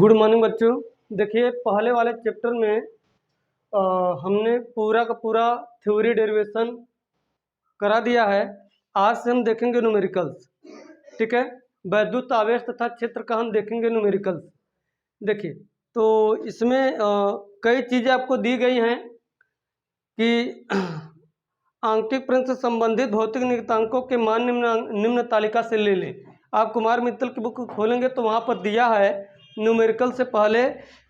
Good morning बच्चों। देखिए पहले वाले चैप्टर में हमने पूरा का पूरा थ्योरी डेरिवेशन करा दिया है। आज से हम देखेंगे न्यूमेरिकल्स। ठीक है, वैद्युत आवेश तथा क्षेत्र का हम देखेंगे न्यूमेरिकल्स। देखिए तो इसमें कई चीज़ें आपको दी गई हैं कि आंकिक प्रश्न से संबंधित भौतिक नियतांकों के मान निम्न तालिका से ले लें। आप कुमार मित्तल की बुक खोलेंगे तो वहाँ पर दिया है न्यूमेरिकल से पहले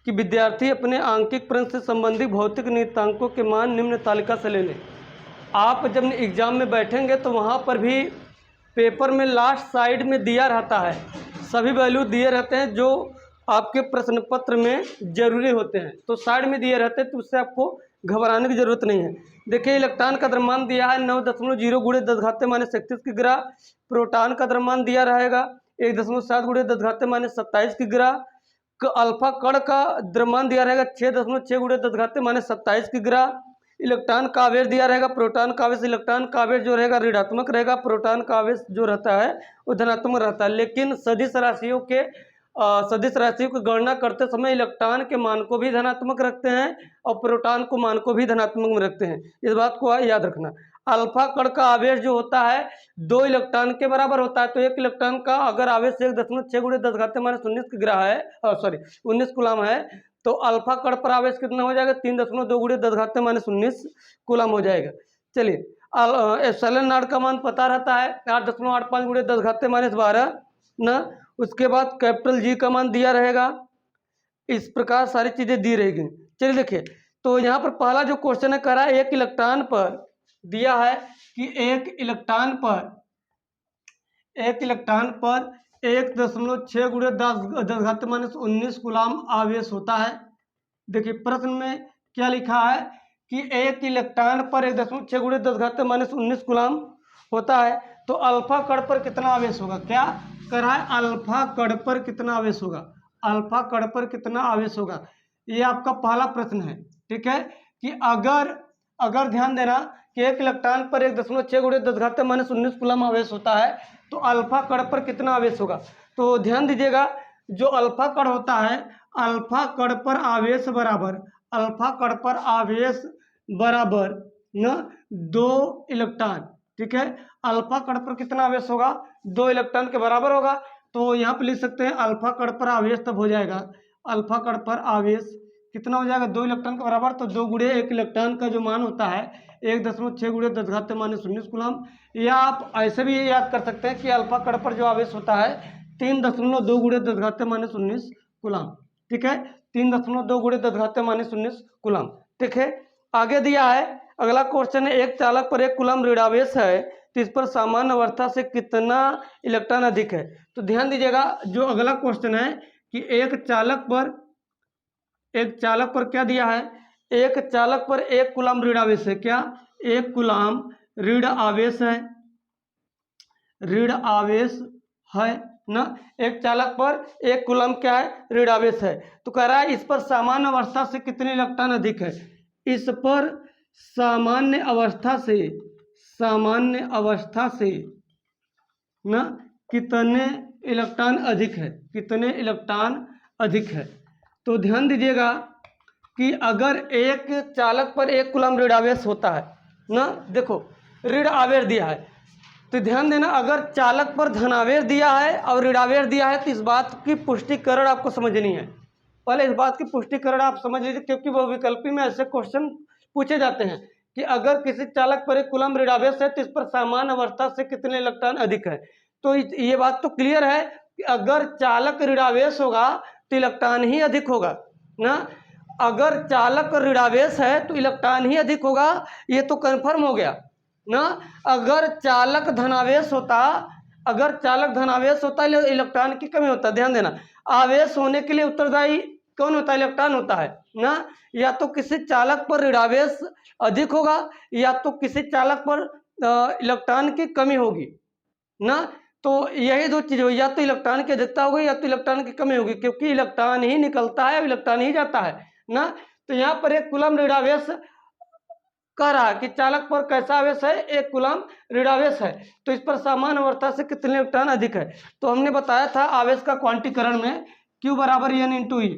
कि विद्यार्थी अपने आंकिक प्रश्न से संबंधित भौतिक नियतांकों के मान निम्न तालिका से ले लें। आप जब एग्जाम में बैठेंगे तो वहाँ पर भी पेपर में लास्ट साइड में दिया रहता है, सभी वैल्यू दिए रहते हैं जो आपके प्रश्न पत्र में जरूरी होते हैं, तो साइड में दिए रहते हैं, तो उससे आपको घबराने की जरूरत नहीं है। देखिए इलेक्ट्रॉन का द्रव्यमान दिया है 9.0 गुणे 10⁻31 की ग्रा। प्रोटॉन का द्रव्यमान दिया रहेगा 1.7 गुणे 10⁻27 की ग्रा। अल्फा कण का द्रव्यमान दिया रहेगा 6.6 गुणे 10⁻27 की ग्रा। इलेक्ट्रॉन का आवेश दिया रहेगा, प्रोटॉन का आवेश, इलेक्ट्रॉन का आवेश जो रहेगा ऋणात्मक रहेगा, प्रोटॉन का आवेश जो रहता है वो धनात्मक रहता है। लेकिन सदिश राशियों की गणना करते समय इलेक्ट्रॉन के मान को भी धनात्मक रखते हैं और प्रोटॉन को मान को भी धनात्मक में रखते हैं। इस बात को याद रखना। अल्फा कण का आवेश जो होता है 2 इलेक्ट्रॉन के बराबर होता है, तो एक इलेक्ट्रॉन का अगर आवेश 1.6 गुणे 10⁻19 की ग्रा है, 19 कूलम है, तो अल्फा कण पर आवेश कितना हो जाएगा 3.2 गुणे 10⁻19 कूलम हो जाएगा। चलिए एप्सिलॉन नॉट का मान पता रहता है 8.85 गुणे 10⁻12 ना। उसके बाद कैपिटल जी का मान दिया रहेगा। इस प्रकार सारी चीज़ें दी रहेगी। चलिए देखिए तो यहाँ पर पहला जो क्वेश्चन है करा एक इलेक्ट्रॉन पर दिया है कि एक इलेक्ट्रॉन पर 1.6 गुणे 10⁻19 कूलम आवेश होता है। देखिए प्रश्न में क्या लिखा है कि एक इलेक्ट्रॉन पर 1.6 गुणे 10⁻19 कूलम होता है, तो अल्फा कण पर कितना आवेश होगा। क्या कर रहा है, अल्फा कण पर कितना आवेश होगा, अल्फा कण पर कितना आवेश होगा, ये आपका पहला प्रश्न है। ठीक है कि अगर ध्यान देना कि एक इलेक्ट्रॉन पर 1.6 गुणे 10⁻19 कूलम आवेश होता है, तो अल्फा कण पर कितना आवेश होगा। तो ध्यान दीजिएगा जो अल्फा कण होता है, अल्फा कण पर आवेश बराबर न 2 इलेक्ट्रॉन। ठीक है, अल्फा कण पर कितना आवेश होगा, 2 इलेक्ट्रॉन के बराबर होगा। तो यहाँ पे लिख सकते हैं अल्फा कण पर आवेश तब हो जाएगा, अल्फा कण पर आवेश कितना हो जाएगा 2 इलेक्ट्रॉन के बराबर, तो 2 गुणे 1 इलेक्ट्रॉन का जो मान होता है 1.6 गुणे 10⁻19 कूलम। या आप ऐसे भी याद कर सकते हैं कि अल्फा कण पर जो आवेश होता है 3.2 गुणे 10⁻19 कूलम। ठीक है, 3.2 गुणे 10⁻19 कूलम। ठीक है, आगे दिया है अगला क्वेश्चन है एक चालक पर 1 कूलम ऋणावेश है, तो इस पर सामान्य अवस्था से कितना इलेक्ट्रॉन अधिक है। तो ध्यान दीजिएगा जो अगला क्वेश्चन है कि एक चालक पर क्या दिया है, एक चालक पर 1 कूलम ऋणावेश है। क्या 1 कूलम ऋण आवेश है ना। एक चालक पर 1 कूलम क्या है, ऋणावेश है। तो कह रहा है इस पर सामान्य अवस्था से कितने इलेक्ट्रॉन अधिक है, इस पर सामान्य अवस्था से ना कितने इलेक्ट्रॉन अधिक है, तो ध्यान दीजिएगा कि अगर एक चालक पर 1 कूलम ऋण आवेश होता है ना, देखो ऋण आवेश दिया है, तो ध्यान देना अगर चालक पर धनावेश दिया है और ऋणावेश दिया है तो इस बात की पुष्टिकरण आपको समझनी है। पहले इस बात की पुष्टिकरण आप समझ लीजिए, क्योंकि वो विकल्पी में ऐसे क्वेश्चन पूछे जाते हैं कि अगर किसी चालक पर 1 कूलम ऋणावेश है तो इस पर सामान्य अवस्था से कितने इलेक्ट्रॉन अधिक है। तो ये बात तो क्लियर है कि अगर चालक ऋणावेश होगा तो इलेक्ट्रॉन ही अधिक होगा ना। अगर चालक ऋणावेश है तो इलेक्ट्रॉन ही अधिक होगा, ये तो कंफर्म हो गया ना। अगर चालक धनावेश होता इलेक्ट्रॉन की कमी होता। ध्यान देना आवेश होने के लिए उत्तरदायी कौन होता है, इलेक्ट्रॉन होता है ना। या तो किसी चालक पर ऋणावेश अधिक होगा या तो किसी चालक पर इलेक्ट्रॉन की कमी होगी ना। तो यही दो चीज़ होगी, या तो इलेक्ट्रॉन की अधिकता होगी या तो इलेक्ट्रॉन की कमी होगी, क्योंकि इलेक्ट्रॉन ही निकलता है, इलेक्ट्रॉन ही जाता है ना। तो यहाँ पर 1 कूलम ऋणावेश कह रहा है कि चालक पर कैसा आवेश है, 1 कूलम ऋणावेश है, तो इस पर सामान्य अवस्था से कितने इलेक्ट्रॉन अधिक है। तो हमने बताया था आवेश का क्वांटीकरण में Q बराबर एन इंटू ई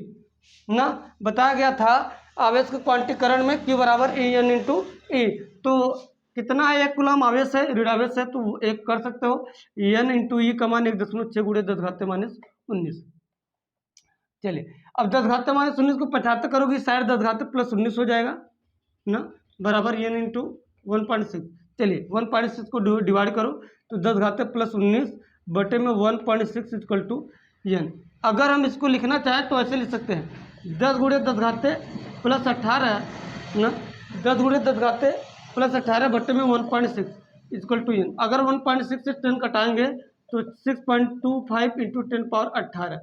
ना, बताया गया था आवेश के क्वांटीकरण में Q बराबर एन इंटू ई। तो कितना है, 1 कूलम आवेश है, ऋणावेश है, तो एक कर सकते हो एन इंटू ई का मान 1.6 गुणे 10 घात माइनस 19। चलिए अब 10 घात माइनस 19 को 75 करोगे साइड 10 घात प्लस 19 हो जाएगा ना, बराबर एन इंटू 1.6। चलिए 1.6 को डिवाइड करो तो 10 घाते प्लस 19 बटे में 1.6 इक्वल टू एन। अगर हम इसको लिखना चाहें तो ऐसे लिख सकते हैं 10 गुणे 10 घाते प्लस 18 ना, 10 गुणे 10 घाते प्लस 18 बटे में 1.6 इक्वल टू एन। अगर 1.6 से 10 कटाएंगे तो 6.25 इंटू 10 पावर 18,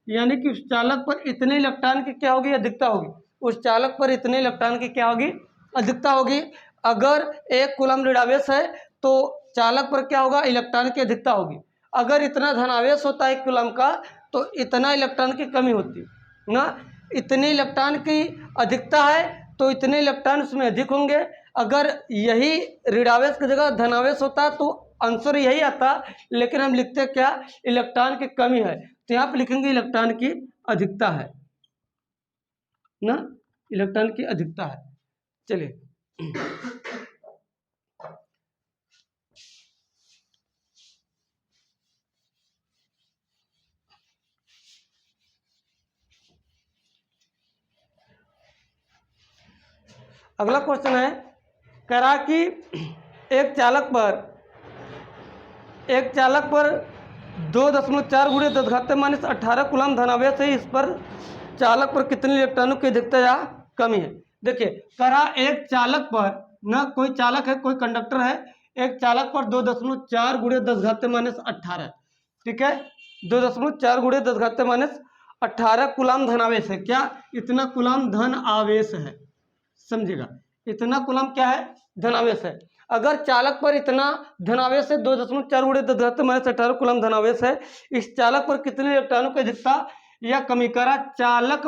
यानी कि उस चालक पर इतने इलेक्ट्रॉन की क्या होगी, अधिकता होगी। उस चालक पर इतने इलेक्ट्रॉन की क्या होगी, अधिकता होगी। अगर 1 कूलम ऋणावेश है तो चालक पर क्या होगा, इलेक्ट्रॉन की अधिकता होगी। अगर इतना धनावेश होता है 1 कूलम का तो इतना इलेक्ट्रॉन की कमी होती है ना। इतने इलेक्ट्रॉन की अधिकता है तो इतने इलेक्ट्रॉन उसमें अधिक होंगे। अगर यही ऋणावेश की जगह धनावेश होता तो आंसर यही आता, लेकिन हम लिखते क्या, इलेक्ट्रॉन की कमी है, तो यहाँ पे लिखेंगे इलेक्ट्रॉन की अधिकता है ना, इलेक्ट्रॉन की अधिकता है। चलिए अगला क्वेश्चन है, करा कि एक चालक पर 2.4 गुणे 10 घात माइनस 18 कूलम धनावेश है, इस पर चालक पर कितने इलेक्ट्रॉनों की अधिकता या कमी है। देखिए करा एक चालक पर ना, कोई चालक है कोई कंडक्टर है, एक चालक पर 2.4 गुणे 10 घात माइनस 18, ठीक है, 2.4 गुणे 10 घात माइनस 18 कूलम धनावेश है। क्या, इतना कूलम धन आवेश है, समझिएगा, इतना कूलम क्या है, धनावेश है। अगर चालक पर इतना धनावेश है 2.4 गुणे 10 घात माइनस 18 कूलम धनावेश है, इस चालक पर कितने इलेक्ट्रॉनों की अधिकता या कमी। करा चालक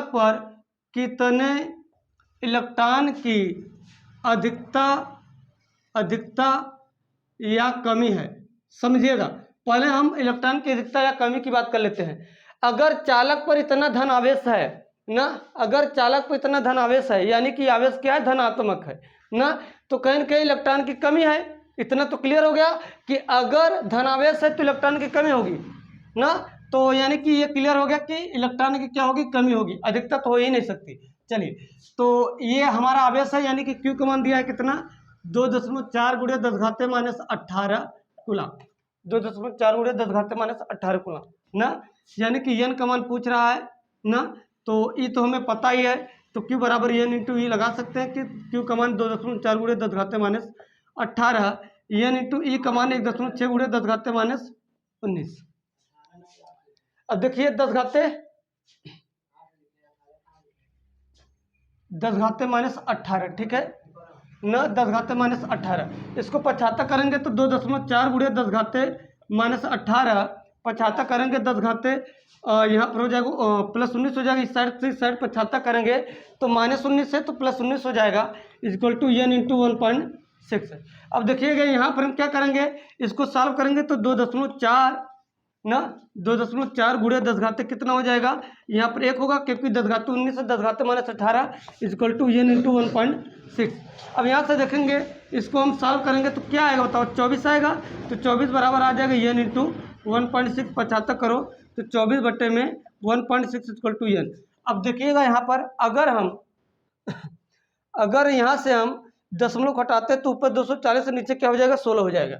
पर कितने इलेक्ट्रॉन की अधिकता या कमी है, समझिएगा। पहले हम इलेक्ट्रॉन की अधिकता या कमी की बात कर लेते हैं। अगर चालक पर इतना धन आवेश है ना, अगर चालक पर इतना धन आवेश है यानी कि आवेश क्या है, धनात्मक है ना, तो कहीं न कहीं इलेक्ट्रॉन की कमी है। इतना तो क्लियर हो गया कि अगर धनावेश है तो इलेक्ट्रॉन की कमी होगी ना, तो यानी कि ये क्लियर हो गया कि इलेक्ट्रॉन की क्या होगी, कमी होगी, अधिकता तो हो ही नहीं सकती। चलिए तो ये हमारा आवेश है, यानी कि क्यू का मान दिया है कितना, 2.4 गुणे 10 घाते माइनस 18 कूलम, 2.4 गुणे 10 घाते माइनस 18 कूलम ना, यानी कि एन का मान पूछ रहा है ना, तो ई तो हमें पता ही है, तो क्यू बराबर एन इंटू ई लगा सकते हैं कि क्यू का मान 2.4 गुणे 10 घाते माइनस 18, एन इंटू ई का मान 1.6 गुणे 10 घाते माइनस 19। अब देखिए 10 घाते माइनस 18, ठीक है ना, 10 घाते माइनस 18, इसको 75 करेंगे तो 2.4 गुणे 10 घाते माइनस 18, 75 करेंगे 10 घाते यहाँ पर हो जाएगा प्लस 19 हो जाएगा, इस साइड से इस साइड 75 करेंगे तो माइनस 19 है तो प्लस 19 हो जाएगा, इक्वल टू एन इंटू 1.6 है। अब देखिएगा यहाँ पर हम क्या करेंगे, इसको सॉल्व करेंगे तो 2.4 ना, 2.4 गुणे 10 घाते कितना हो जाएगा, यहाँ पर 1 होगा क्योंकि 10 घाते 19 है, 10 घाते minus 18 equal to n into 1.6। अब यहाँ से देखेंगे इसको हम सॉल्व करेंगे तो क्या आएगा बताओ, 24 आएगा, तो 24 बराबर आ जाएगा एन इंटू 1.6, 75 करो तो 24 बट्टे में 1.6 इक्वल टू एन। अब देखिएगा यहाँ पर अगर यहाँ से हम दशमलव घटाते तो ऊपर 240 से नीचे क्या हो जाएगा, 16 हो जाएगा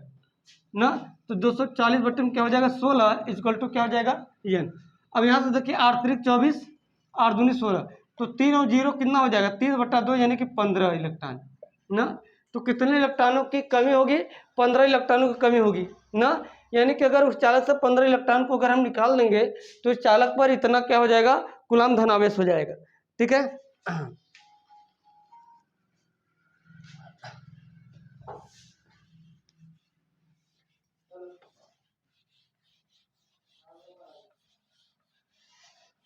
ना, तो 240 बटे में क्या हो जाएगा, 16 इक्वल टू क्या हो जाएगा, एन। अब यहाँ से देखिए 8 3 24, 8 दूनी 16, तो 3 और 0 कितना हो जाएगा, 30/2 यानी कि 15 इलेक्ट्रॉन ना, तो कितने इलेक्ट्रॉनों की कमी होगी, 15 इलेक्ट्रॉनों की कमी होगी ना, यानी कि अगर उस चालक से 15 इलेक्ट्रॉन को अगर हम निकाल देंगे तो इस चालक पर इतना क्या हो जाएगा, कूलम धनावेश हो जाएगा, ठीक है।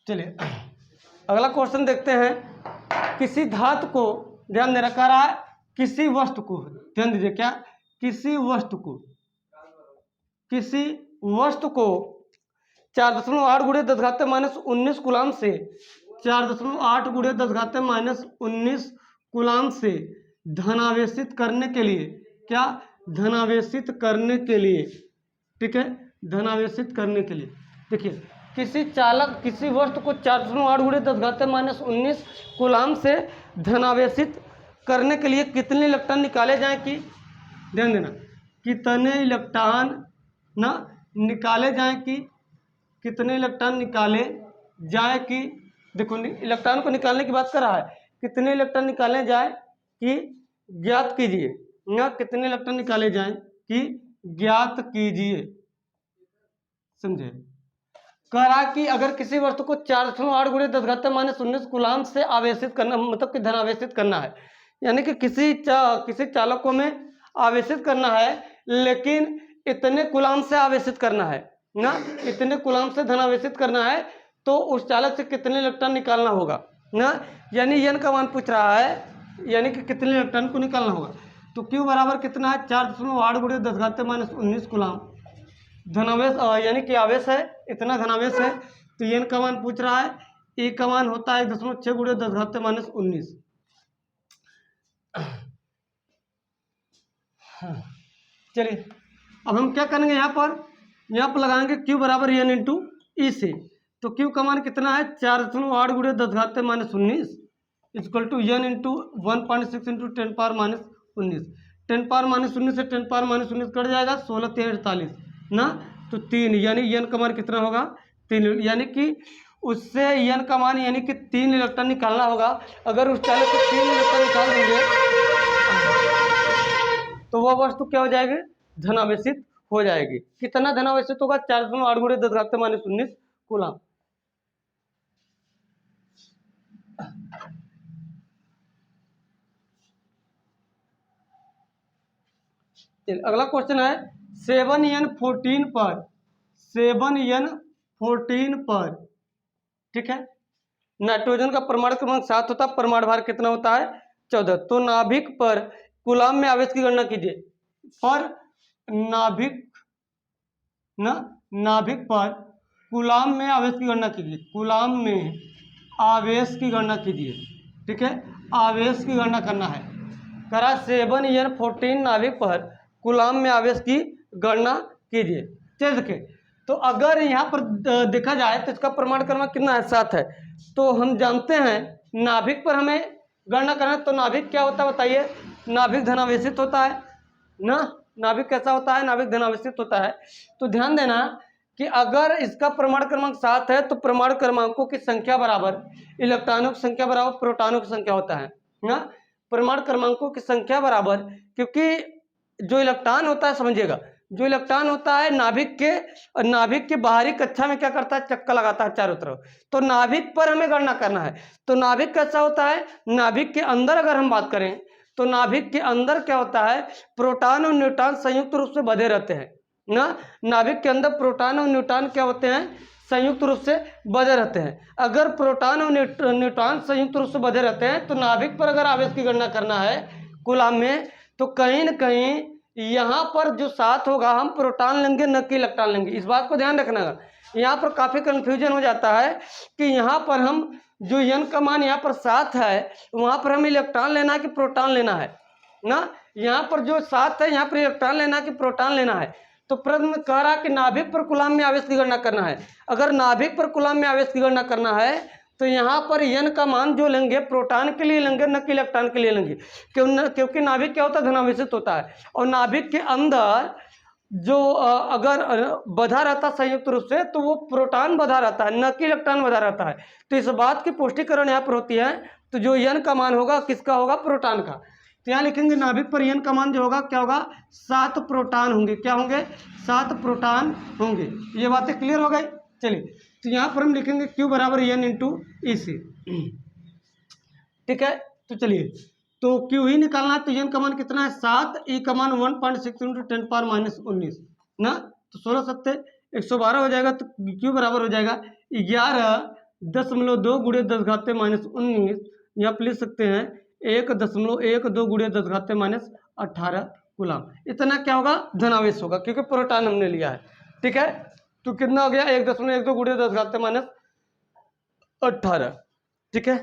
चलिए अगला क्वेश्चन देखते हैं, किसी धातु को, ध्यान दे रखा रहा है, किसी वस्तु को, ध्यान दीजिए, क्या, किसी वस्तु को 4.8 गुणे 10 घाते माइनस 19 कूलाम से 4.8 गुणे 10 घाते माइनस 19 कूलाम से धनावेशित करने के लिए, क्या धनावेशित करने के लिए, ठीक है, धनावेशित करने के लिए। देखिए किसी चालक किसी वस्तु को 4.8 गुणे 10 घाते माइनस 19 कूलाम से धनावेशित करने के लिए कितने इलेक्ट्रॉन निकाले जाएं कि, ध्यान देना, कितने इलेक्ट्रॉन ना निकाले जाएं कि, कितने इलेक्ट्रॉन निकाले जाए कि, देखो इलेक्ट्रॉन को निकालने की बात कर रहा है, कितने इलेक्ट्रॉन निकाले जाए कि ज्ञात कीजिए, ना कितने इलेक्ट्रॉन निकाले जाए कि ज्ञात कीजिए, समझे। कह रहा कि अगर किसी वस्तु को 4.8 गुणे 10 घाते माइनस 19 कूलाम से आवेशित करना, मतलब कि धनावेशित करना है, यानी कि किसी चालकों में आवेशित करना है, लेकिन इतने कूलाम से आवेशित करना है ना, इतने कूलाम से धनावेशित करना है, तो उस चालक से कितने इलेक्ट्रॉन निकालना होगा ना, यानी एन का मान पूछ रहा है, यानी कि कितने इलेक्ट्रॉन को निकालना होगा। तो Q बराबर कितना है, 4.8 गुणे 10 घाते माइनस 19 कूलाम धनावेश, यानी कि आवेश है, इतना धनावेश है, तो एन का मान पूछ रहा है, ए का मान होता है 1.6 गुणे 10 घाते माइनस 19। चलिए अब हम क्या करेंगे, यहाँ पर लगाएंगे Q बराबर एन इंटू ई से। तो Q का मान कितना है, 4.8 गुणे 10 घाते minus 19 equal to n into 1.6 into 10 power minus 19। 10 power minus 19 से 10 पावर माइनस 19 कट जाएगा, 16 3 48 ना, तो 3, यानी एन का मान कितना होगा 3, यानी कि उससे एन का मान यानी कि 3 इलेक्ट्रॉन निकालना होगा। अगर उस चालक से 3 इलेक्ट्रॉन निकाल देंगे तो वह वस्तु क्या हो जाएगी, धनावेशित हो जाएगी। कितना धनावेशित होगा, 4.8 गुणे 10 घाते माइनस 19 कूलाम। अगला क्वेश्चन है 7n14 पर, 7n14 पर, ठीक है, नाइट्रोजन का परमाणु क्रमांक 7 होता है, परमाणु भार कितना होता है 14। तो नाभिक पर कूलाम में आवेश की गणना कीजिए, पर नाभिक पर कूलाम में आवेश की गणना कीजिए, कूलाम में आवेश की गणना कीजिए, ठीक है, आवेश की गणना करना है। करा 7n14 नाभिक पर कूलाम में आवेश की गणना कीजिए। चलिए देखिए, तो अगर यहाँ पर देखा जाए तो इसका परमाणु क्रमांक कितना है, 7 है। तो हम जानते हैं नाभिक पर हमें गणना करना है, तो नाभिक क्या होता है बताइए, नाभिक धनावेशित होता है ना, नाभिक कैसा होता है, नाभिक धनावेशित होता है। तो ध्यान देना कि अगर इसका परमाणु क्रमांक 7 है तो परमाणु क्रमांकों की संख्या बराबर इलेक्ट्रॉनों की संख्या बराबर प्रोटॉनों की संख्या होता है ना, परमाणु क्रमांकों की संख्या बराबर, क्योंकि जो इलेक्ट्रॉन होता है, समझिएगा, जो इलेक्ट्रॉन होता है नाभिक के बाहरी कक्षा में क्या करता है, चक्कर लगाता है चारों तरफ। तो नाभिक पर हमें गणना करना है। तो नाभिक कैसा होता है, नाभिक के अंदर अगर हम बात करें तो नाभिक के अंदर क्या होता है, प्रोटॉन और न्यूट्रॉन संयुक्त रूप से बंधे रहते हैं ना, नाभिक के अंदर प्रोटॉन और न्यूट्रॉन क्या होते हैं, संयुक्त रूप से बंधे रहते हैं। अगर प्रोटॉन और न्यूट्रॉन संयुक्त रूप से बंधे रहते हैं तो नाभिक पर अगर आवेश की गणना करना है कूलाम में, तो कहीं न कहीं यहाँ पर जो 7 होगा हम प्रोटॉन लेंगे न कि इलेक्ट्रॉन लेंगे। इस बात को ध्यान रखना है, यहाँ पर काफ़ी कन्फ्यूजन हो जाता है कि यहाँ पर हम जो एन का मान यहाँ पर 7 है, वहाँ पर हमें इलेक्ट्रॉन लेना है कि प्रोटॉन लेना है ना, यहाँ पर जो 7 है यहाँ पर इलेक्ट्रॉन लेना है कि प्रोटॉन लेना है। तो प्रश्न में कह रहा कि नाभिक पर कूलाम में आवेश की गणना करना है। अगर नाभिक पर कूलाम में आवेश की गणना करना है तो यहाँ पर एन का मान जो लेंगे प्रोटॉन के लिए लेंगे न कि इलेक्ट्रॉन के लिए लेंगे, क्योंकि नाभिक क्या होता है, धनावेशित होता है। और नाभिक के अंदर जो अगर बधा रहता है संयुक्त रूप से, तो वो प्रोटॉन बधा रहता है न कि इलेक्ट्रॉन बधा रहता है। तो इस बात की पुष्टिकरण यहाँ पर होती है। तो जो एन का मान होगा किसका होगा, प्रोटॉन का। तो यहाँ लिखेंगे नाभिक पर एन का मान जो होगा क्या होगा, 7 प्रोटॉन होंगे। क्या होंगे, 7 प्रोटॉन होंगे। ये बातें क्लियर हो गई। चलिए, तो यहाँ पर हम लिखेंगे Q बराबर एन इंटू ई सी, ठीक है। तो चलिए, तो Q ही निकालना है, तो एन का मान कितना है 7, ई का मान 1.6 इंटू 10 पावर माइनस 19 ना, तो 16 सत्ते 112 हो जाएगा। तो Q बराबर हो जाएगा 11.2 गुणे 10 घाते माइनस 19, यहाँ आप लिख सकते हैं 1.12 गुणे 10 घाते माइनस 18 कूलाम। इतना क्या होगा, धनावेश होगा, क्योंकि प्रोटॉन हमने लिया है, ठीक है। तो कितना हो गया 1.12 गुणे 10 घात माइनस 18। ठीक है,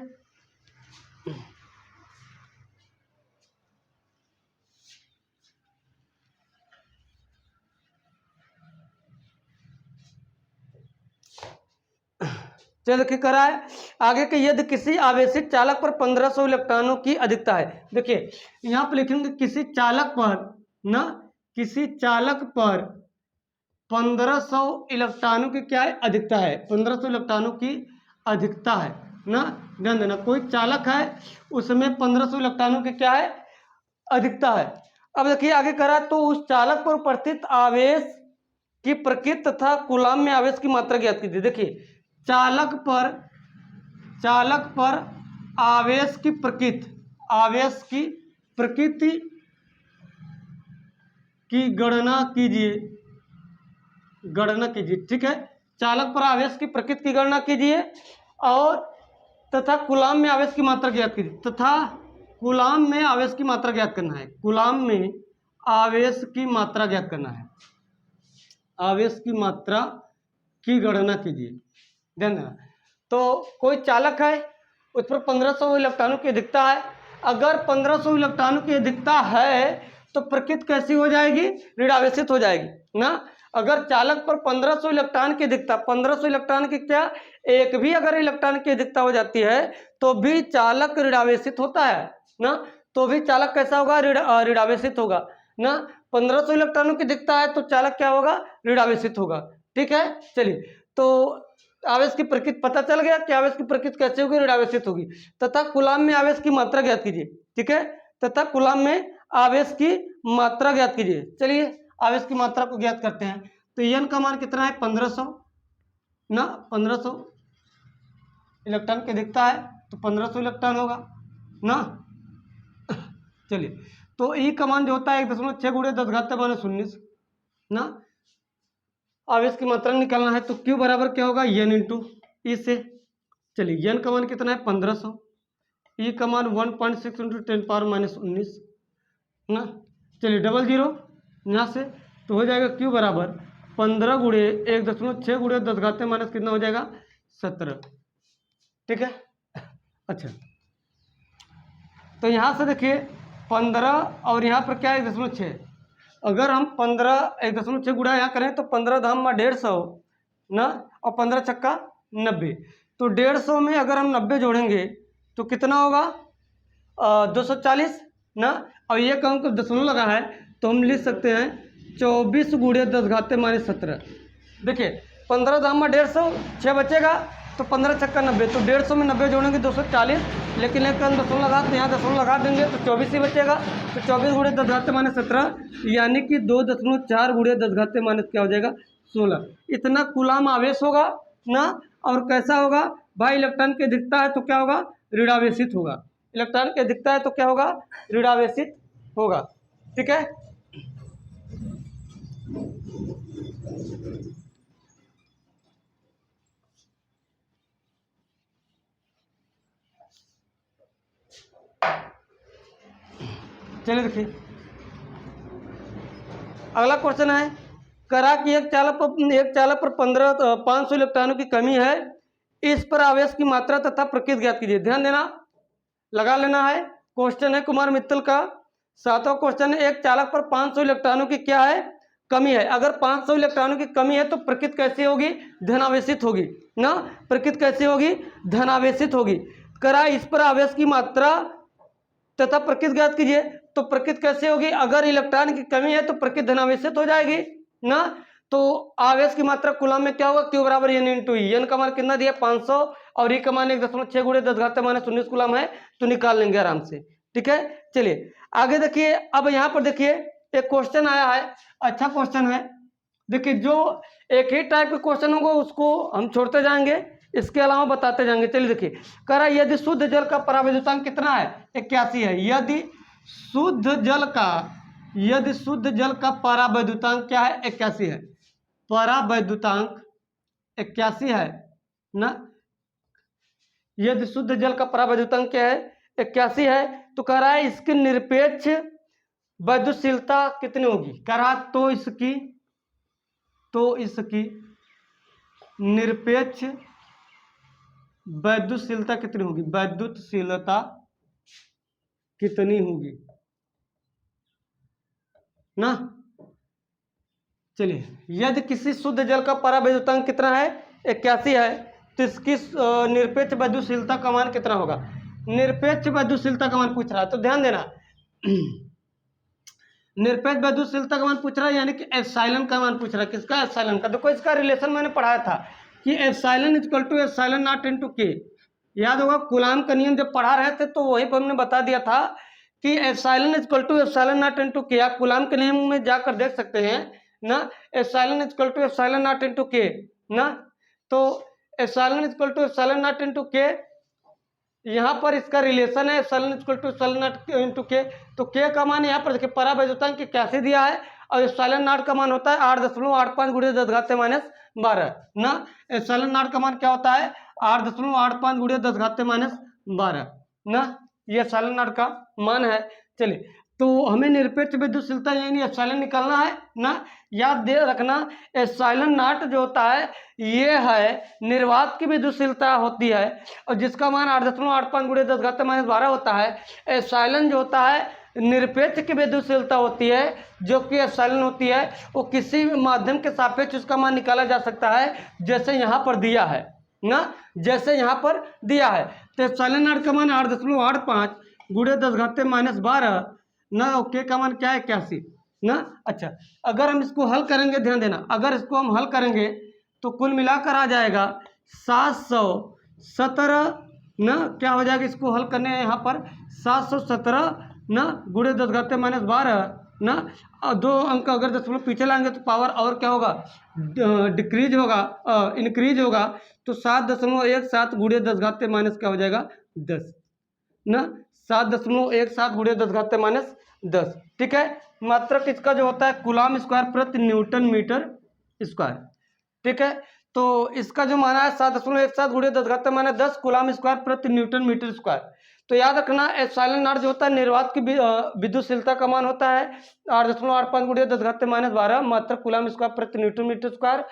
चलिए देखिए करा है आगे कि यदि किसी आवेशित चालक पर 1500 इलेक्ट्रॉनों की अधिकता है। देखिए यहाँ पर लिखेंगे किसी चालक पर ना, किसी चालक पर 1500 इलेक्ट्रॉनों की क्या है अधिकता है, 1500 इलेक्ट्रॉनों की अधिकता है ना, ध्यान देना कोई चालक है उसमें 1500 इलेक्ट्रॉनों की क्या है अधिकता है। अब देखिए आगे करा तो उस चालक पर उपस्थित आवेश की प्रकृति तथा कूलाम में आवेश की मात्रा ज्ञात कीजिए। देखिए चालक पर आवेश की प्रकृति की गणना कीजिए, ठीक है, चालक पर आवेश की प्रकृति की गणना कीजिए और तथा कूलाम में आवेश की मात्रा ज्ञात कीजिए, तथा कूलाम में आवेश की मात्रा ज्ञात करना है, कूलाम में आवेश की मात्रा ज्ञात करना है, आवेश की मात्रा की गणना कीजिए। ध्यान देना तो कोई चालक है उस पर 1500 इलेक्ट्रॉनों की अधिकता है, अगर 1500 इलेक्ट्रॉनों की अधिकता है तो प्रकृति कैसी हो जाएगी, ऋणावेशित हो जाएगी ना। अगर चालक पर 1500 इलेक्ट्रॉन की अधिकता, 1500 इलेक्ट्रॉन की क्या एक भी अगर इलेक्ट्रॉन की अधिकता हो जाती है तो भी चालक ऋणावेशित होता है ना, तो भी चालक कैसा होगा ऋणावेशित होगा ना। 1500 इलेक्ट्रॉनों की अधिकता है तो चालक क्या होगा ऋणावेशित होगा। ठीक है, चलिए तो आवेश की प्रकृति पता चल गया कि आवेश की प्रकृति कैसे होगी ऋणावेशित होगी, तथा कूलाम में आवेश की मात्रा ज्ञात कीजिए। ठीक है, तथा कूलाम में आवेश की मात्रा ज्ञात कीजिए। चलिए आवेश की मात्रा को ज्ञात करते हैं तो एन का मान कितना है 1500 ना, 1500 इलेक्ट्रॉन की अधिकता है तो 1500 इलेक्ट्रॉन होगा ना। चलिए तो ई का मान जो होता है 1.6 गुणे 10 घात माइनस 19 ना। आवेश की मात्रा निकालना है तो Q बराबर क्या होगा एन इंटू ई से। चलिए एन का मान कितना है 1500, ई का मान 1.6 इंटू 10 पावर माइनस 19 ना। चलिए डबल जीरो यहाँ से तो हो जाएगा Q बराबर 15 गुणे 1.6 गुणे 10 घात माइनस कितना हो जाएगा 17। ठीक है, अच्छा तो यहाँ से देखिए 15 और यहाँ पर क्या है 1.6, अगर हम 1.6 गुणा यहाँ करें तो 15 धाम में 150 ना और 15 छक्का 90, तो 150 में अगर हम 90 जोड़ेंगे तो कितना होगा 240 ना। और ये काम को दशमलव लगा है तो हम लिख सकते हैं 24 गुणे 10 घात माइनस 17। देखिए 15 धाम में 150, 6 बचेगा तो 15 छक्का 90, तो 150 में 90 जोड़ेंगे 240, लेकिन एक हम दशमलव लगा तो यहाँ दशमलव लगा देंगे तो 24 ही बचेगा, तो 24 गुणे 10 घात माइनस 17 यानी कि 2.4 गुणे 10 घात माइनस क्या हो जाएगा 16। इतना कूलाम आवेश होगा ना। और कैसा होगा भाई, इलेक्ट्रॉन की अधिकता है तो क्या होगा ऋणावेशित होगा, इलेक्ट्रॉन की अधिकता है तो क्या होगा ऋणावेशित होगा। ठीक है, चलिए देखिए अगला क्वेश्चन है करा कि एक चालक पर 500 इलेक्ट्रॉनों की कमी है, इस पर आवेश की मात्रा तथा प्रकृति ज्ञात कीजिए। ध्यान देना लगा लेना है, क्वेश्चन है कुमार मित्तल का 7वां क्वेश्चन है। एक चालक पर 500 इलेक्ट्रॉनों की क्या है कमी है, अगर 500 इलेक्ट्रॉनों की कमी है तो प्रकृति कैसी होगी धनावेशित होगी ना, प्रकृति कैसी होगी धनावेशित होगी। करा इस पर आवेश की मात्रा तथा प्रकृति ज्ञात कीजिए, तो प्रकृति कैसे होगी, अगर इलेक्ट्रॉन की कमी है तो प्रकृति धनावेशित हो जाएगी ना। तो आवेश की मात्रा कूलाम में क्या होगा Q बराबर एन इंटू ई, एन का मान कितना दिया 500 और ई का मान 1.6 गुणे 10 घात माइनस 19 कूलाम है तो निकाल लेंगे आराम से। ठीक है, चलिए आगे देखिए। अब यहाँ पर देखिए एक क्वेश्चन आया है, अच्छा क्वेश्चन है। देखिए जो एक ही टाइप के क्वेश्चन होगा उसको हम छोड़ते जाएंगे, इसके अलावा बताते जाएंगे। चलिए देखिए कह रहा है यदि शुद्ध जल का परावैद्युतांक कितना है 81 है, यदि शुद्ध जल का परावैद्युतांक क्या है 81 है, परावैद्युतांक 81 है ना। यदि शुद्ध जल का परावैद्युतांक क्या है 81 है तो कह रहा है इसकी निरपेक्ष वैद्युतशीलता कितनी होगी, कह रहा तो इसकी निरपेक्ष वैद्युतशीलता कितनी होगी, वैद्युतशीलता कितनी होगी ना। चलिए, यदि किसी शुद्ध जल का परावैद्युतांक कितना है, 81 है, तो इसकी निरपेक्ष वैद्युतशीलता का मान कितना होगा। निरपेक्ष वैद्युतशीलता का मान पूछ रहा है, तो ध्यान देना निरपेक्ष वैद्युतशीलता का मान पूछ रहा है, यानी कि एप्सिलॉन का मान पूछ रहा है। किसका, एप्सिलॉन का। देखो इसका रिलेशन मैंने पढ़ाया था कि epsilon equal to epsilon not into K. याद होगा कूलाम का नियम जब पढ़ा रहे थे तो वहीं पर हमने बता दिया था कि epsilon equal to epsilon not into K. आप कूलाम के नियम में जाकर देख सकते हैं ना, epsilon equal to epsilon not into K ना। तो epsilon equal to epsilon not into K, यहाँ पर इसका रिलेशन है epsilon equal to epsilon not into K. तो के का मान यहाँ पर देखिए परावैद्युतांक के कैसे दिया है, और एप्सिलॉन नॉट का मान होता है 8.85 गुणे 10⁻12 ना। एप्सिलॉन नॉट का मान क्या होता है, 8.85 गुणे 10⁻12 ना। ये एप्सिलॉन नॉट का मान है। चलिए, तो हमें निरपेक्ष विद्युतशीलता यानी एप्सिलॉन निकालना है ना। याद दे रखना, एप्सिलॉन नॉट जो होता है ये है निर्वात की विद्युतशीलता होती है, और जिसका मान 8.85 गुणे 10⁻12 होता है। एप्सिलॉन जो होता है निरपेक्ष की विद्युतशीलता होती है, जो कि एप्सिलॉन होती है वो किसी माध्यम के सापेक्ष उसका मान निकाला जा सकता है, जैसे यहाँ पर दिया है ना, जैसे यहाँ पर दिया है। तो एप्सिलॉन नॉट का मान 8.85 गुणे 10⁻12 ना, के का मान क्या है, 81 ना। अच्छा, अगर हम इसको हल करेंगे, ध्यान देना, अगर इसको हम हल करेंगे तो कुल मिलाकर आ जाएगा 717 ना। क्या हो जाएगा, इसको हल करने यहाँ पर 717 ना गुणे 10⁻12 ना। और 2 अंक अगर दशमलव पीछे लाएंगे तो पावर और क्या होगा, डिक्रीज होगा, इंक्रीज होगा। तो 7.17 गुणे 10⁻- क्या हो जाएगा, 10 ना। 7.17 गुणे 10⁻10। ठीक है, मात्रक इसका जो होता है कूलाम स्क्वायर प्रति न्यूटन मीटर स्क्वायर। ठीक है, तो इसका जो माना है 7.17 गुणे 10⁻10 कूलाम स्क्वायर प्रति न्यूटन मीटर स्क्वायर। तो याद रखना एप्सिलॉन नॉट जो होता है निर्वात की विद्युतशीलता का मान होता है 8.85 गुणे 10⁻12 मात्रक कूलाम स्क्वायर प्रति न्यूटन मीटर स्क्वायर।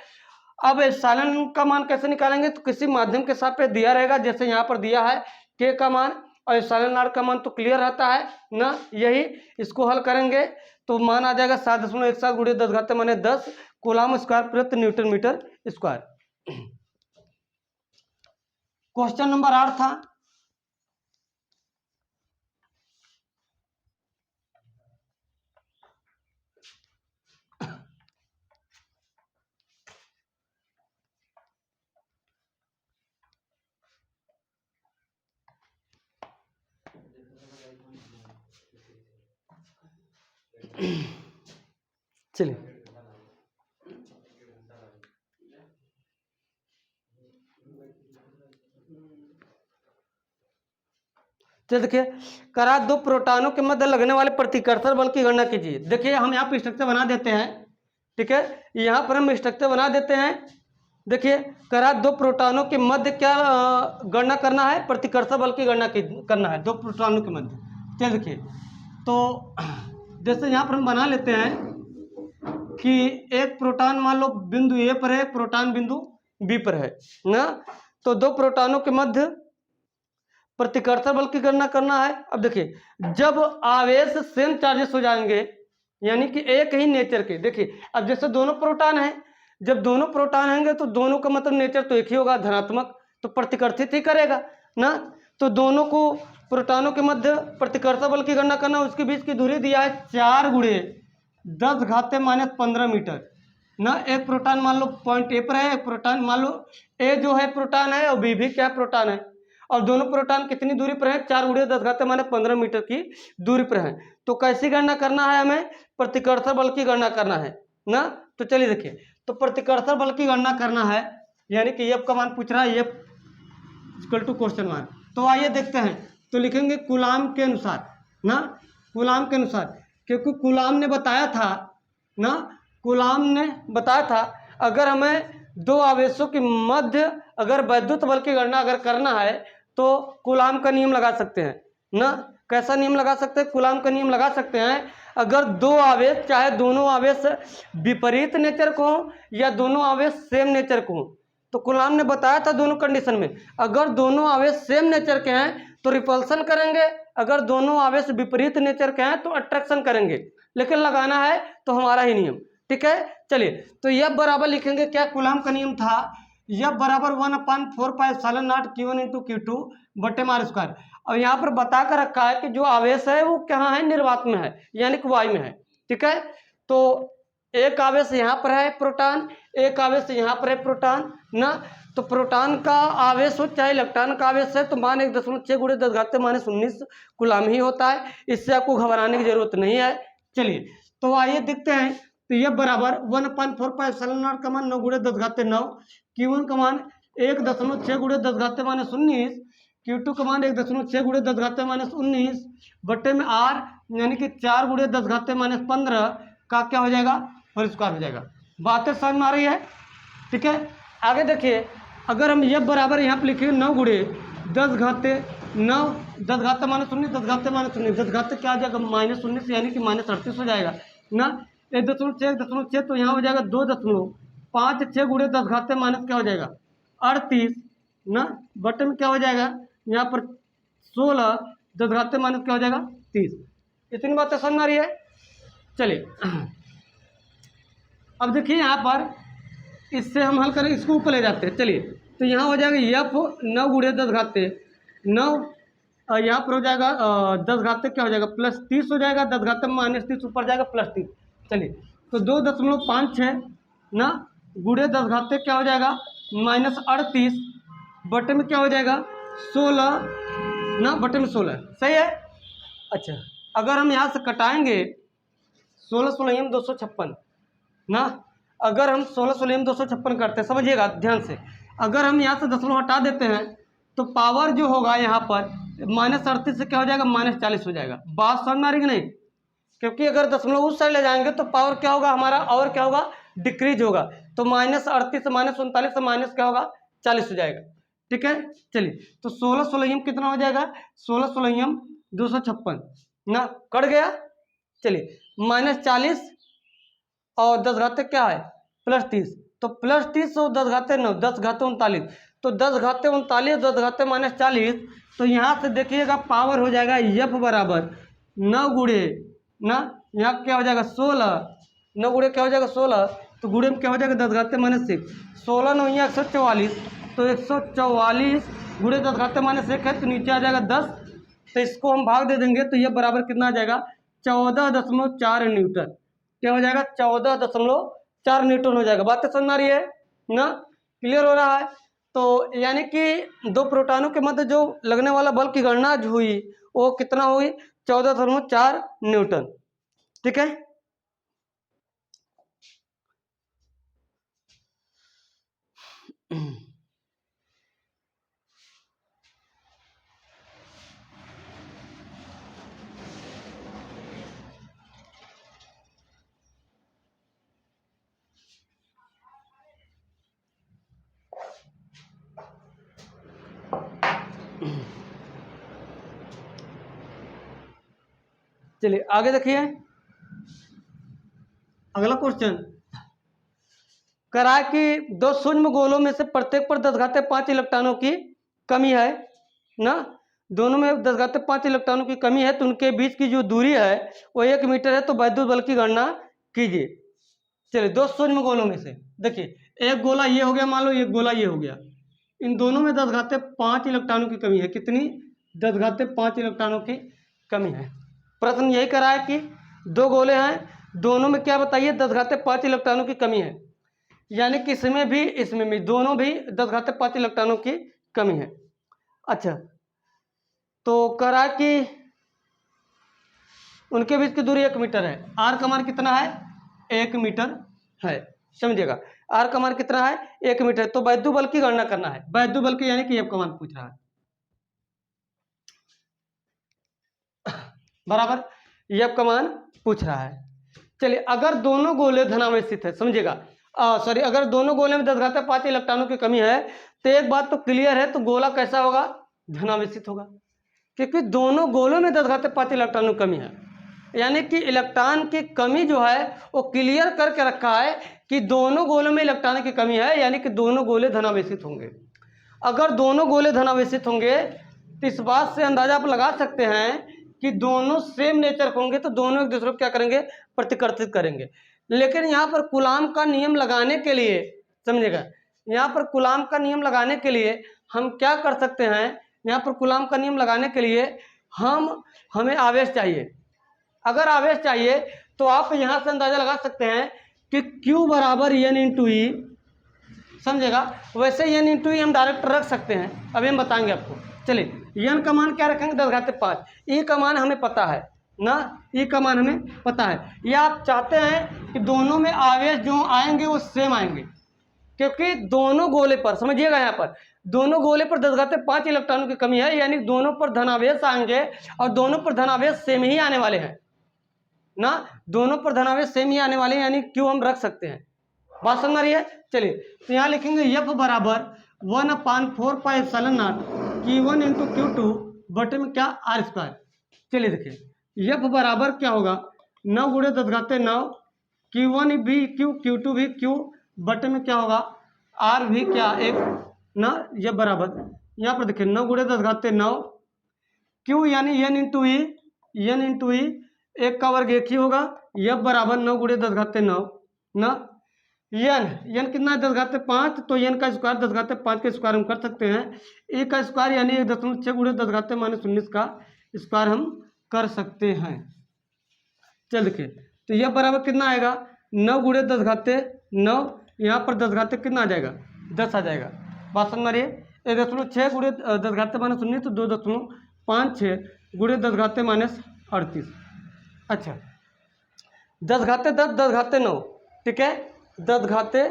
अब एप्सिलॉन का मान कैसे निकालेंगे, तो किसी माध्यम के सापेक्ष दिया रहेगा, जैसे यहाँ पर दिया है के का मान, और एप्सिलॉन नॉट का मान तो क्लियर रहता है ना। यही इसको हल करेंगे तो मान आ जाएगा 7.17 गुणे 10⁻10 कूलाम स्क्वायर प्रति newton metre square. Question number 8 था। चलिए, तो देखिए करा दो प्रोटॉनों के मध्य लगने वाले प्रतिकर्षण बल की गणना कीजिए। देखिए हम यहाँ पर स्ट्रक्चर बना देते हैं। ठीक है, यहाँ पर हम स्ट्रक्चर बना देते हैं। देखिए करा दो प्रोटॉनों के मध्य क्या गणना करना है, प्रतिकर्षण बल की गणना करना है दो प्रोटॉनों के मध्य। चलिए देखिए, तो जैसे यहाँ पर हम बना लेते हैं कि एक प्रोटॉन मान लो बिंदु ए पर है, प्रोटॉन बिंदु बी पर है ना। तो दो प्रोटॉनों के मध्य प्रतिकर्षण बल की गणना करना है। अब देखिए जब आवेश सेम चार्जेस हो जाएंगे, यानी कि एक ही नेचर के, देखिए अब जैसे दोनों प्रोटॉन हैं, जब दोनों प्रोटॉन होंगे तो दोनों का मतलब नेचर तो एक ही होगा, धनात्मक, तो प्रतिकर्षित ही करेगा ना। तो दोनों को प्रोटॉनों के मध्य प्रतिकर्षण बल की गणना करना, उसके बीच की दूरी दिया है 4 गुणे 10⁻15 मीटर ना। एक प्रोटॉन मान लो पॉइंट ए पर है, एक प्रोटॉन मान लो ए जो है प्रोटॉन है और बी भी क्या प्रोटॉन है, और दोनों प्रोटॉन कितनी दूरी पर है, 4 गुणे 10⁻15 मीटर की दूरी पर है। तो कैसी गणना करना है, हमें प्रतिकर्षण बल की गणना करना है ना। तो चलिए देखिए, तो प्रतिकर्षण बल की गणना करना है, यानी कि एफ का मान पूछ रहा है, एफ इक्वल टू क्वेश्चन मान। तो आइए देखते हैं, तो लिखेंगे कूलाम के अनुसार ना, कूलाम के अनुसार, क्योंकि कूलाम ने बताया था ना, कूलाम ने बताया था अगर हमें दो आवेशों के मध्य अगर वैद्युत बल की गणना अगर करना है तो कूलाम का नियम लगा सकते हैं ना। कैसा नियम लगा सकते हैं, कूलाम का नियम लगा सकते हैं। अगर दो आवेश, चाहे दोनों आवेश विपरीत नेचर को हो या दोनों आवेश सेम नेचर को हो, तो कलाम ने बताया था दोनों कंडीशन में, अगर दोनों आवेश सेम नेचर के हैं तो रिपल्सन करेंगे, अगर दोनों आवेश विपरीत नेचर के हैं तो अट्रैक्शन करेंगे। लेकिन लगाना है तो हमारा ही नियम, ठीक है। चलिए, तो यह बराबर लिखेंगे क्या, कूलॉम का नियम था यह बराबर 1/4πε0 Q1 × Q2 बटे मार स्क्वायर। अब यहाँ पर बता कर रखा है कि जो आवेश है वो कहाँ है, निर्वात में है, यानी कि वायु में है, ठीक है। तो एक आवेश यहाँ पर है प्रोटॉन, एक आवेश यहाँ पर है प्रोटॉन ना। तो प्रोटॉन का आवेश हो चाहे इलेक्ट्रॉन का आवेश है तो मान 1.6 × 10⁻19 कूलॉम ही होता है, इससे आपको घबराने की जरूरत नहीं है। चलिए, तो आइए देखते हैं। तो यह बराबर 1/4πε0 का मान 9 × 10⁹, Q1 का मान 1.6 × 10⁻19, Q2 का मान 1.6 × 10⁻19 बटे में R यानी कि 4 × 10⁻15 का क्या हो जाएगा, होल स्क्वायर हो जाएगा। बातें समझ में आ रही है, ठीक है। आगे देखिए, अगर हम यह बराबर यहाँ पर लिखेंगे 9 × 10⁻9 10⁻19 10⁻19 10 क्या आ जाएगा -19 यानी कि -38 हो जाएगा ना। 1.6 तो यहाँ हो जाएगा 2.56 × 10 क्या हो जाएगा 38 ना, बटे में क्या हो जाएगा यहाँ पर 16 10 क्या हो जाएगा 30। इतनी बातें समझ में आ रही है। चलिए, अब देखिए यहाँ पर इससे हम हल करें, इसको ऊपर ले जाते हैं। चलिए, तो यहाँ हो जाएगा यफ 9 × 10⁻9 यहाँ पर हो जाएगा 10 क्या हो जाएगा +30 हो जाएगा, 10⁻30 ऊपर जाएगा +30। चलिए, तो 2.56 ना गुड़े 10 क्या हो जाएगा -38 बटे में क्या हो जाएगा 16 ना, बटे में 16, सही है। अच्छा, अगर हम यहाँ से कटाएंगे 16 16 256 ना, अगर हम 16 16 256 करते हैं, समझिएगा ध्यान से, अगर हम यहाँ से दशमलव हटा देते हैं तो पावर जो होगा यहाँ पर -38 से क्या हो जाएगा -40 हो जाएगा। बात समझ में आ रही कि नहीं, क्योंकि अगर दशमलव उस साइड ले जाएंगे तो पावर क्या होगा हमारा, और क्या होगा डिक्रीज होगा, तो -38 से -39 से माइनस क्या होगा 40 हो जाएगा, ठीक है। चलिए, तो 16 16 कितना हो जाएगा 16 16 256 ना, कट गया। चलिए, -40 और 10 क्या है +30, तो +30 और 10⁻9 10⁻39, तो 10⁻39 10⁻40, तो यहाँ से देखिएगा पावर हो जाएगा यफ बराबर 9 गुणे ना, यहाँ क्या हो जाएगा 16, 9 गुणे क्या हो जाएगा 16, तो गुणे में क्या हो जाएगा 10⁻6, 16 9 144, तो 144 गुणे 10⁻1 है, तो नीचे आ जाएगा 10, तो इसको हम भाग दे देंगे तो यह बराबर कितना आ जाएगा 14.4 न्यूटन। क्या हो जाएगा 14.4 न्यूटन हो जाएगा। बातें समझ में आ रही है ना, क्लियर हो रहा है। तो यानी कि दो प्रोटॉनों के मध्य जो लगने वाला बल की गणना जो हुई वो कितना हुई 14.4 न्यूटन, ठीक है। चलिए आगे देखिए, अगला क्वेश्चन करा कि दो सूक्ष्म गोलों में से प्रत्येक पर 10⁵5 इलेक्ट्रॉनों की कमी है ना, दोनों में 10⁵5 इलेक्ट्रॉनों की कमी है, तो उनके बीच की जो दूरी है वो 1 मीटर है, तो वैद्युत बल की गणना कीजिए। चलिए, दो सूक्ष्म गोलों में से देखिए, एक गोला ये हो गया, मान लो एक गोला ये हो गया, इन दोनों में 10⁵5 इलेक्ट्रॉनों की कमी है। कितनी 10⁵5 इलेक्ट्रॉनों की कमी है। प्रश्न यही करा है कि दो गोले हैं, दोनों में क्या बताइए 10⁵5 इलेक्ट्रॉनों की कमी है, यानी कि इसमें भी दोनों भी 10⁵5 इलेक्ट्रॉनों की कमी है। अच्छा, तो करा कि उनके बीच की दूरी 1 मीटर है, आर का मान कितना है 1 मीटर है, समझिएगा आर का मान कितना है 1 मीटर। तो वैद्युत बल की गणना करना है, वैद्युत बल की यानी कि एफ का मान पूछ रहा है, बराबर एफ का मान पूछ रहा है। चलिए, अगर दोनों गोले धनावेशित है, समझिएगा सॉरी, अगर दोनों गोले में 10⁵5 इलेक्ट्रॉनों की कमी है तो एक बात तो क्लियर है, तो गोला कैसा होगा धनावेशित होगा, क्योंकि दोनों गोलों में 10⁵5 इलेक्ट्रॉनों की कमी है। यानी कि इलेक्ट्रॉन की कमी जो है वो क्लियर करके रखा है कि दोनों गोलों में इलेक्ट्रॉन की कमी है, यानी कि दोनों गोले धनावेशित होंगे। अगर दोनों गोले धनावेशित होंगे तो इस बात से अंदाजा आप लगा सकते हैं कि दोनों सेम नेचर होंगे, तो दोनों एक दूसरे को क्या करेंगे, प्रतिकर्षित करेंगे। लेकिन यहाँ पर कूलाम का नियम लगाने के लिए, समझिएगा, यहाँ पर कूलाम का नियम लगाने के लिए हम क्या कर सकते हैं, यहाँ पर कूलाम का नियम लगाने के लिए हमें आवेश चाहिए। अगर आवेश चाहिए तो आप यहाँ से अंदाजा लगा सकते हैं कि Q बराबर N इंटू ई, समझेगा। वैसे N इंटू ई हम डायरेक्ट रख सकते हैं, अभी हम बताएंगे आपको। चलिए N का मान क्या रखेंगे, 10⁵5। ई का मान हमें पता है ना, ई का मान हमें पता है। या आप चाहते हैं कि दोनों में आवेश जो आएंगे वो सेम आएंगे, क्योंकि दोनों गोले पर, समझिएगा, यहाँ पर दोनों गोले पर 10⁵5 इलेक्ट्रॉनों की कमी है, यानी दोनों पर धनावेश आएंगे और दोनों पर धनावेश सेम ही आने वाले हैं ना, दोनों पर धनावेश सेम ही आने वाले हैं, यानी क्यू हम रख सकते हैं। बात समझ रही है। चलिए तो यहाँ लिखेंगे F बराबर 1/4πε0 Q1 इंटू Q2 बटे में क्या, R²। चलिए देखिए F बराबर क्या होगा, 9 × 10⁹9, Q1 भी Q, Q2 भी Q बटे में क्या होगा, R भी क्या, एक ना, ये बराबर, यहाँ पर देखिए 9 × 10⁹9 Q यानी N इंटू ई, N इंटू ई, एक का वर्ग एक ही होगा। F बराबर 9 × 10⁹9 ना, N कितना है, 10⁵5, तो N का स्क्वायर 10⁵5 का स्क्वायर हम कर सकते हैं। E का स्क्वायर यानी 1.6 × 10⁻⁻19 का स्क्वायर हम कर सकते हैं। चल देखिए तो यह बराबर कितना आएगा, 9 × 10⁹9, यहाँ पर 10 कितना आ जाएगा, 10 आ जाएगा। बात समझ रही है। 1.6 × 10⁻⁻19 तो 2.56 × 10⁻38। अच्छा 10⁻10 10⁻9, ठीक है, 10⁻10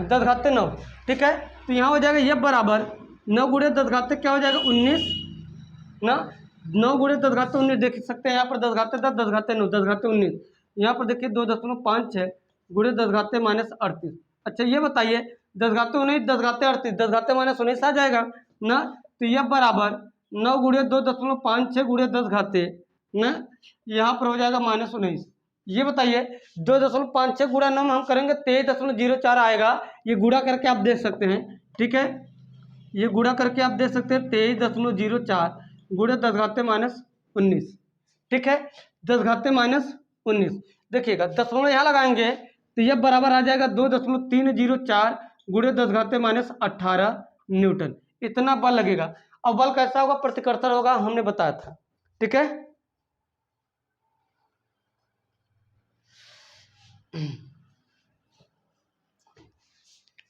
10⁻9, ठीक है। तो यहाँ हो जाएगा ये बराबर 9 × 10 क्या हो जाएगा, 19 ना, 9 × 10⁻19 देख सकते हैं, यहाँ पर 10⁻10 10⁻9 10⁻19, यहाँ पर देखिए 2.56 × 10⁻38। अच्छा ये बताइए 10⁻19 10⁻38 10⁻19 आ जाएगा ना, तो यह बराबर 9 × 2.56 × 10 ना, यहाँ पर हो जाएगा -19। ये बताइए 2.56 गुणा 9 हम करेंगे 23.04 आएगा। ये गुणा करके आप देख सकते हैं, ठीक है, ये गुणा करके आप देख सकते हैं 23.04 × 10⁻19, ठीक है, 10⁻19। देखिएगा दशमलव यहाँ लगाएंगे तो यह बराबर आ जाएगा 2.304 × 10⁻18 न्यूटन। इतना बल लगेगा। अब बल कैसा होगा, प्रतिकर्षण होगा, हमने बताया था, ठीक है।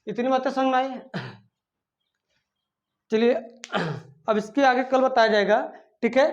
इतनी बातें समझ में आई। चलिए अब इसके आगे कल बताया जाएगा, ठीक है।